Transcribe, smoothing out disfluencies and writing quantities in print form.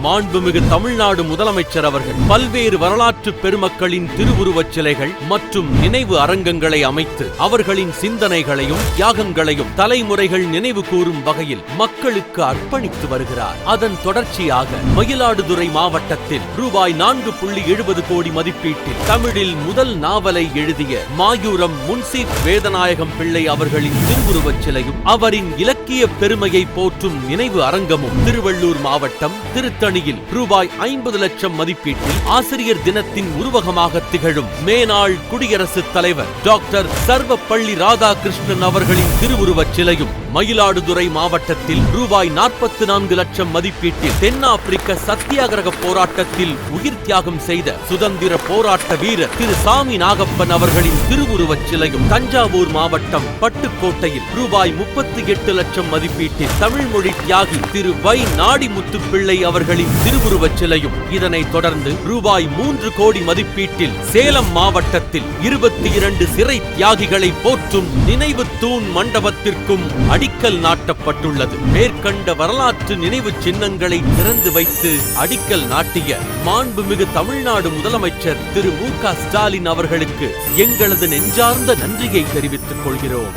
மாண்புமிகு தமிழ்நாடு முதலமைச்சர் அவர்கள் பல்வேறு வரலாற்று பெருமக்களின் திருவுருவச் சிலைகள் மற்றும் நினைவு அரங்கங்களை அமைத்து அவர்களின் சிந்தனைகளையும் தியாகங்களையும் தலைமுறைகள் நினைவு கூறும் வகையில் மக்களுக்கு அர்ப்பணித்து வருகிறார். அதன் தொடர்ச்சியாக மயிலாடுதுறை மாவட்டத்தில் ரூபாய் 4.70 கோடி மதிப்பீட்டில் தமிழில் முதல் நாவலை எழுதிய மாயூரம் முன்சீப் வேதநாயகம் பிள்ளை அவர்களின் திருவுருவச் சிலையும் அவரின் இலக்கிய பெருமையை போற்றும் நினைவு அரங்கமும் திருவள்ளூர் மாவட்டம் திருத்தணியில் ரூபாய் 50 லட்சம் மதிப்பீட்டில் ஆசிரியர் தினத்தின் உருவகமாக திகழும் மேனாள் குடியரசுத் தலைவர் டாக்டர் சர்வப்பள்ளி ராதாகிருஷ்ணன் அவர்களின் திருவுருவச் சிலையும் மயிலாடுதுறை மாவட்டத்தில் ரூபாய் 44 லட்சம் மதிப்பீட்டில் தென்னாப்பிரிக்க சத்தியாகிரக போராட்டத்தில் உயிர் தியாகம் செய்த சுதந்திர போராட்ட வீரர் திரு சாமி நாகப்பன் அவர்களின் திருவுருவச் சிலையும் தஞ்சாவூர் மாவட்டம் பட்டுக்கோட்டையில் ரூபாய் 38 லட்சம் மதிப்பீட்டில் தமிழ் மொழி தியாகி திரு வை நாடிமுத்து பிள்ளை அவர்களின் திருவுருவச் சிலையும் இதனைத் தொடர்ந்து ரூபாய் 3 கோடி மதிப்பீட்டில் சேலம் மாவட்டத்தில் 22 சிறை தியாகிகளை போற்றும் நினைவு தூண் மண்டபத்திற்கும் அடிக்கல் நாட்டப்பட்டுள்ளது. மேற்கண்ட வரலாற்று நினைவு சின்னங்களை திறந்து வைத்து அடிக்கல் நாட்டிய மாண்புமிகு தமிழ்நாடு முதலமைச்சர் திரு மு.க. ஸ்டாலின் அவர்களுக்கு எங்களது நெஞ்சார்ந்த நன்றியை தெரிவித்துக் கொள்கிறோம்.